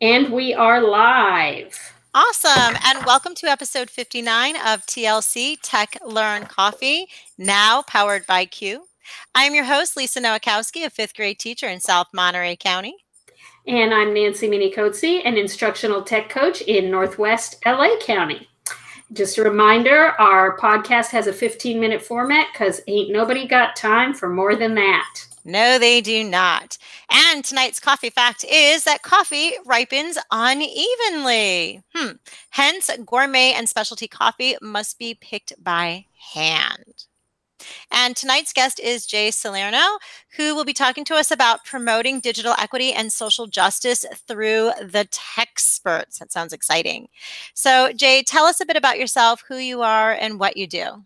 And we are live. Awesome. And welcome to episode 59 of TLC Tech Learn Coffee, now powered by Q. I'm your host, Lisa Nowakowski, a fifth grade teacher in South Monterey County. And I'm Nancy Minicozzi, an instructional tech coach in Northwest LA County. Just a reminder, our podcast has a 15-minute format because ain't nobody got time for more than that. No, they do not. And tonight's coffee fact is that coffee ripens unevenly. Hence, gourmet and specialty coffee must be picked by hand. And tonight's guest is Jay Salerno, who will be talking to us about promoting digital equity and social justice through the tech spurts. That sounds exciting. So, Jay, tell us a bit about yourself, who you are, and what you do.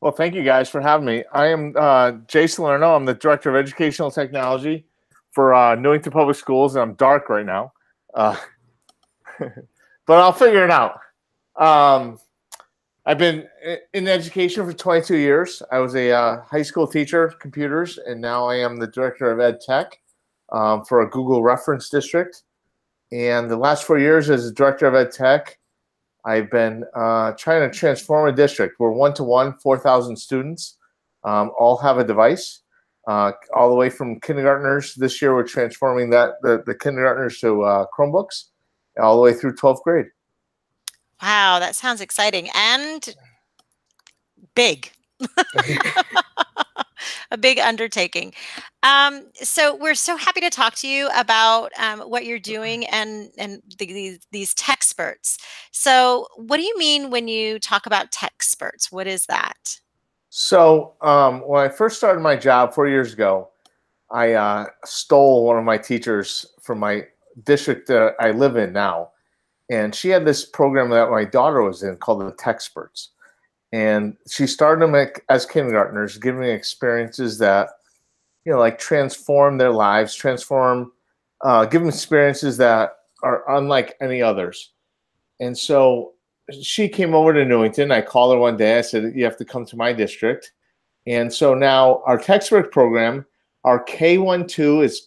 Well, thank you guys for having me. I am Jay Salerno. I'm the Director of Educational Technology for Newington Public Schools, and I'm dark right now. But I'll figure it out. I've been in education for 22 years. I was a high school teacher, computers, and now I am the Director of Ed Tech for a Google reference district. And the last 4 years as the Director of Ed Tech, I've been trying to transform a district. We're one-to-one, 4,000 students, all have a device, all the way from kindergartners. This year, we're transforming the kindergartners to Chromebooks, all the way through 12th grade. Wow, that sounds exciting and big. A big undertaking. So we're so happy to talk to you about what you're doing and these tech spurts. So what do you mean when you talk about tech spurts? What is that? So when I first started my job 4 years ago, I stole one of my teachers from my district that I live in now. And she had this program that my daughter was in called the Tech Spurts. And she started them as kindergartners, giving experiences that, like transform their lives, give them experiences that are unlike any others. And so she came over to Newington. I called her one day. I said, you have to come to my district. And so now our Tech Spurt program, our K12 is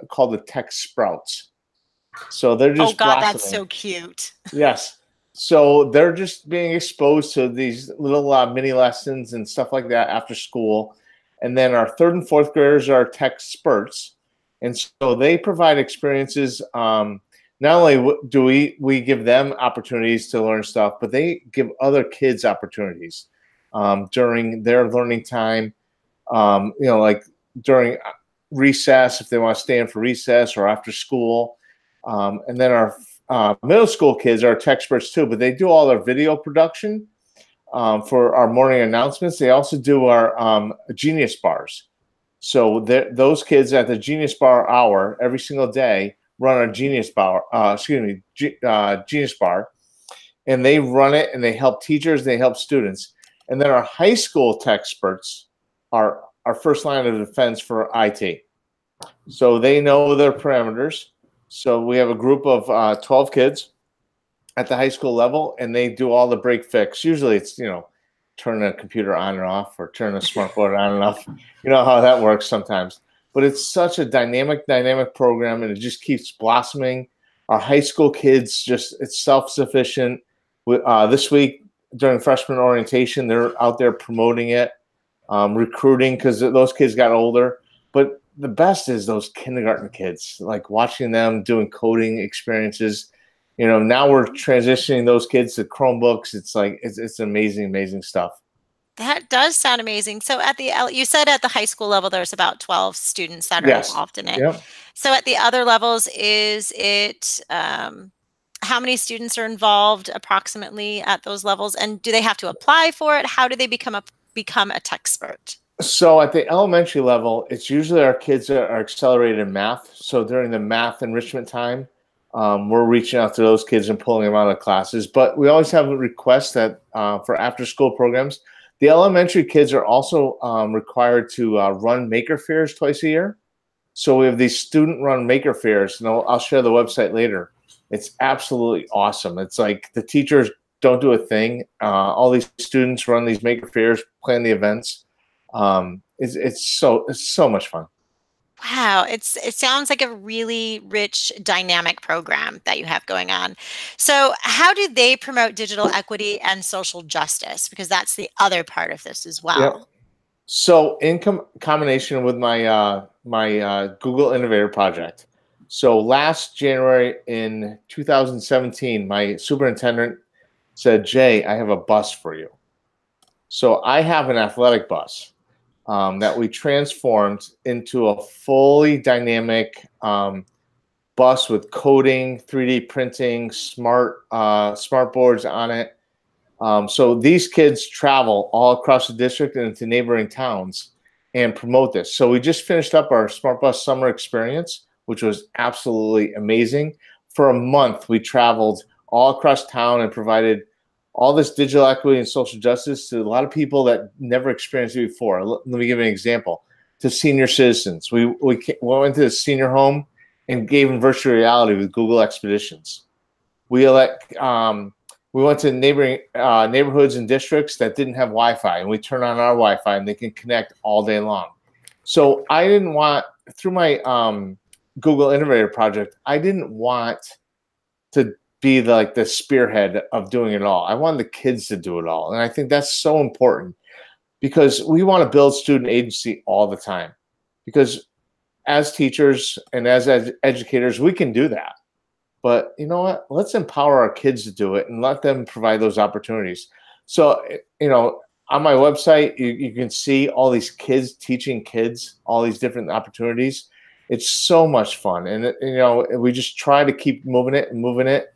called the Tech Sprouts. So they're just blossoming. That's so cute. Yes. So they're just being exposed to these little mini lessons and stuff like that after school. And then our third and fourth graders are tech spurts. And so they provide experiences. Not only do we give them opportunities to learn stuff, but they give other kids opportunities during their learning time, like during recess, if they want to stay in for recess or after school. And then our middle school kids are tech experts too, but they do all their video production for our morning announcements. They also do our Genius Bars. So those kids at the Genius Bar hour every single day run our Genius Bar, Genius Bar, and they run it and they help teachers, they help students. And then our high school tech experts are our first line of defense for IT. So they know their parameters. So we have a group of 12 kids at the high school level, and they do all the break fix. Usually it's, turn a computer on and off or turn a smartboard on and off. You know how that works sometimes. But it's such a dynamic program, and it just keeps blossoming. Our high school kids, it's self-sufficient. This week during freshman orientation, they're out there promoting it, recruiting, because those kids got older. But the best is those kindergarten kids, like watching them doing coding experiences. Now we're transitioning those kids to Chromebooks. It's like, it's amazing stuff. That does sound amazing. So you said at the high school level, there's about 12 students that are involved in it. Yep. So at the other levels, is it, how many students are involved approximately at those levels? And do they have to apply for it? How do they become a tech expert? So at the elementary level, it's usually our kids are accelerated in math. So during the math enrichment time, we're reaching out to those kids and pulling them out of classes. But we always have a request that for after-school programs, the elementary kids are also required to run maker fairs twice a year. So we have these student-run maker fairs, and I'll share the website later. It's absolutely awesome. It's like the teachers don't do a thing. All these students run these maker fairs, plan the events. It's so much fun. Wow, it sounds like a really rich, dynamic program that you have going on. So, how do they promote digital equity and social justice? Because that's the other part of this as Yep. well. So in combination with my Google Innovator project. So last January in 2017, my superintendent said, "Jay, I have a bus for you." So I have an athletic bus that we transformed into a fully dynamic bus with coding, 3D printing, smart boards on it. So these kids travel all across the district and into neighboring towns and promote this. So we just finished up our Smart Bus Summer Experience, which was absolutely amazing. For a month, we traveled all across town and provided all this digital equity and social justice to a lot of people that never experienced it before. Let me give you an example. To senior citizens, we went to the senior home and gave them virtual reality with Google Expeditions. We went to neighboring neighborhoods and districts that didn't have Wi-Fi, and we turn on our Wi-Fi, and they can connect all day long. So I didn't want, through my Google Innovator project, I didn't want to be the spearhead of doing it all. I wanted the kids to do it all, and I think that's so important because we want to build student agency all the time. Because as teachers and as educators, we can do that. But you know what? Let's empower our kids to do it and let them provide those opportunities. So, on my website, you can see all these kids teaching kids all these different opportunities. It's so much fun. And, we just try to keep moving it and moving it.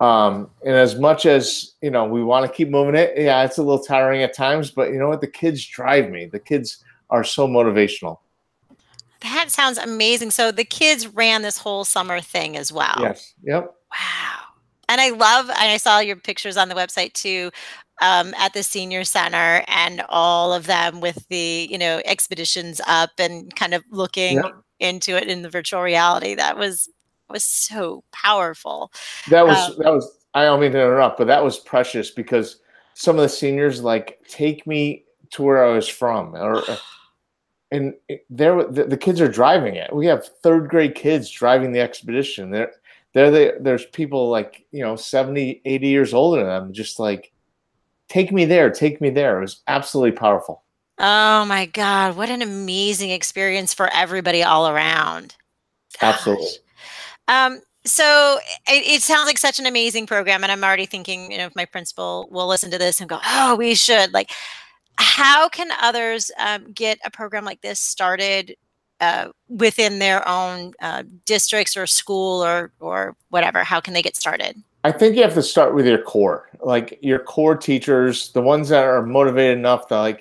And as much as, we want to keep moving it, yeah, it's a little tiring at times. But you know what? The kids drive me. The kids are so motivational. That sounds amazing. So the kids ran this whole summer thing as well. Yes. Yep. Wow. And I saw your pictures on the website too, at the senior center and all of them with the, expeditions up and kind of looking into it in the virtual reality. That was so powerful. That was, I don't mean to interrupt, but that was precious because some of the seniors take me to where I was from, and the kids are driving it. We have third grade kids driving the expedition. There's people 70, 80 years older than them, just take me there, take me there. It was absolutely powerful. Oh my God, what an amazing experience for everybody all around. Gosh. Absolutely. So it sounds like such an amazing program, and I'm already thinking, if my principal will listen to this and go, "Oh, we should." How can others get a program like this started within their own districts or school or whatever? How can they get started? I think you have to start with your core, your core teachers, the ones that are motivated enough to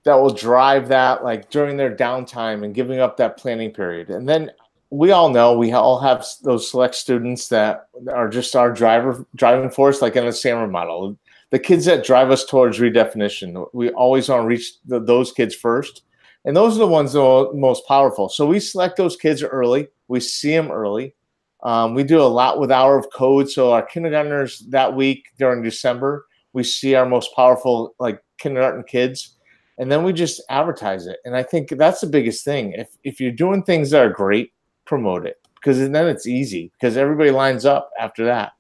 that will drive that during their downtime and giving up that planning period. And then we all know we all have those select students that are just our driving force, in the SAMR model. The kids that drive us towards redefinition, we always want to reach those kids first. And those are the ones that are most powerful. So we select those kids early. We see them early. We do a lot with Hour of Code. So our kindergartners that week during December, we see our most powerful kindergarten kids. And then we just advertise it. And I think that's the biggest thing. If you're doing things that are great, promote it. Because then it's easy. Because everybody lines up after that.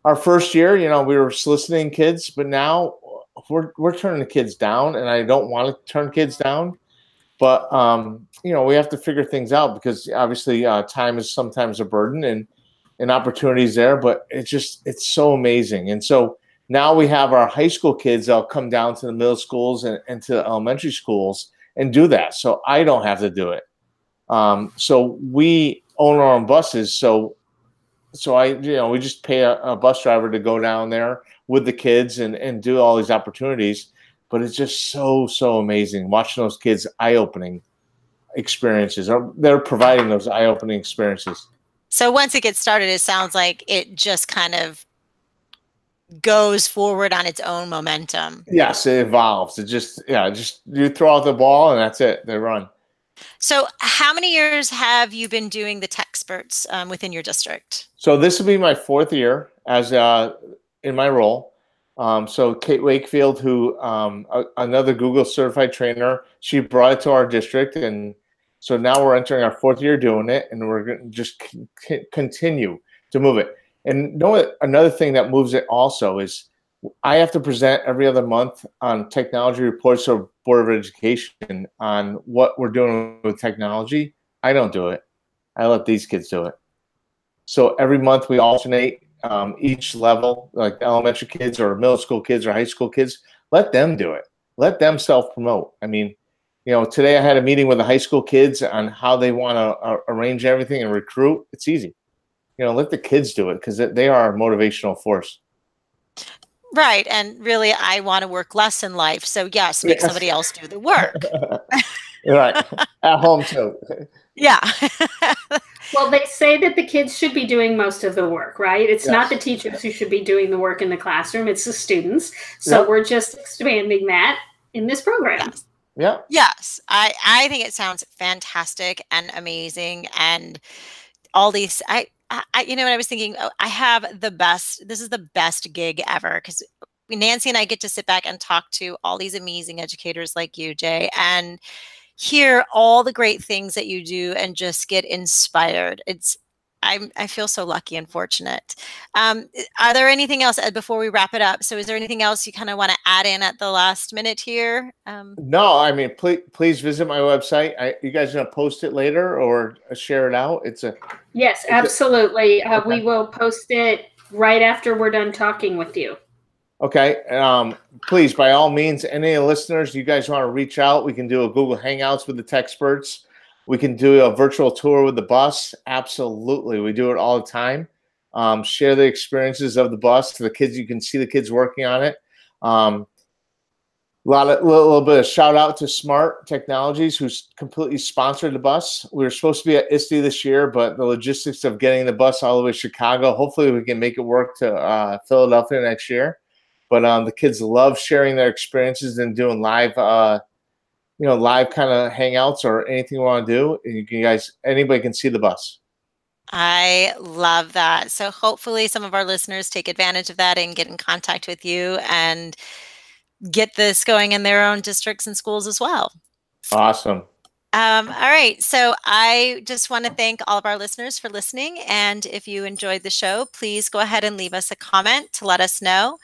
Our first year, we were soliciting kids, but now we're turning the kids down, and I don't want to turn kids down. But we have to figure things out because obviously time is sometimes a burden and opportunities there. But it's so amazing. And so now we have our high school kids that'll come down to the middle schools and to elementary schools and do that. So I don't have to do it. So we own our own buses. So we just pay a bus driver to go down there with the kids and do all these opportunities. But it's just so, so amazing watching those kids' eye-opening experiences. They're providing those eye-opening experiences. So once it gets started, it sounds like it just kind of goes forward on its own momentum. Yes, it evolves. It just you throw out the ball and that's it. They run. So how many years have you been doing the tech spurts within your district? So this will be my 4th year as in my role. So Kate Wakefield, who another Google certified trainer, she brought it to our district, and so now we're entering our 4th year doing it, and we're going to just continue to move it. And know what? Another thing that moves it also is I have to present every other month on technology reports to Board of Education on what we're doing with technology. I don't do it. I let these kids do it. So every month we alternate each level, like elementary kids or middle school kids or high school kids. Let them do it. Let them self-promote. I mean, you know, today I had a meeting with the high school kids on how they want to arrange everything and recruit. It's easy. You know, let the kids do it because they are a motivational force. Right. And really, I want to work less in life. So yes, make somebody else do the work. Right. At home too. Yeah. Well, they say that the kids should be doing most of the work, right? It's not the teachers who should be doing the work in the classroom. It's the students. So we're just expanding that in this program. Yes. Yeah. Yes. I think it sounds fantastic and amazing. And all these, you know what I was thinking? I have the best, this is the best gig ever because Nancy and I get to sit back and talk to all these amazing educators like you, Jay, and hear all the great things that you do and just get inspired. I feel so lucky and fortunate. Are there anything else, Ed, before we wrap it up? So is there anything else you kind of want to add in at the last minute here? No, I mean, please visit my website. You guys going to post it later or share it out? Yes, absolutely. We will post it right after we're done talking with you. Okay. Please, by all means, any of the listeners, you guys want to reach out, we can do a Google Hangouts with the tech experts. We can do a virtual tour with the bus. Absolutely. We do it all the time. Share the experiences of the bus to the kids. You can see the kids working on it. Little bit of shout out to Smart Technologies, who's completely sponsored the bus. We were supposed to be at ISTE this year, but the logistics of getting the bus all the way to Chicago, hopefully we can make it work to Philadelphia next year. But the kids love sharing their experiences and doing live, live kind of hangouts or anything you want to do. You guys, anybody can see the bus. I love that. So hopefully some of our listeners take advantage of that and get in contact with you and get this going in their own districts and schools as well. Awesome. All right. So I just want to thank all of our listeners for listening. And if you enjoyed the show, please go ahead and leave us a comment to let us know.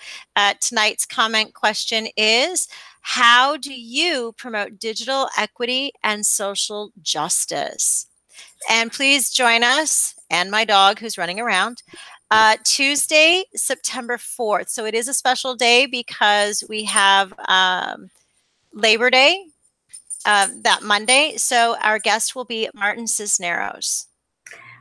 Tonight's comment question is, how do you promote digital equity and social justice? And please join us and my dog who's running around Tuesday, September 4th. So it is a special day because we have Labor Day that Monday. So our guest will be Martin Cisneros.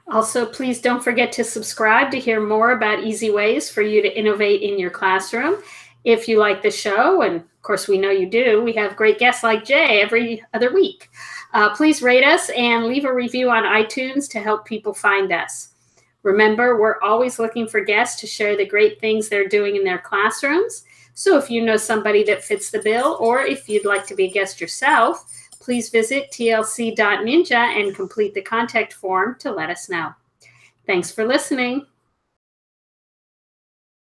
Also, please don't forget to subscribe to hear more about easy ways for you to innovate in your classroom. If you like the show, and of course we know you do, we have great guests like Jay every other week. Please rate us and leave a review on iTunes to help people find us. Remember, we're always looking for guests to share the great things they're doing in their classrooms. So if you know somebody that fits the bill, or if you'd like to be a guest yourself, please visit tlc.ninja and complete the contact form to let us know. Thanks for listening.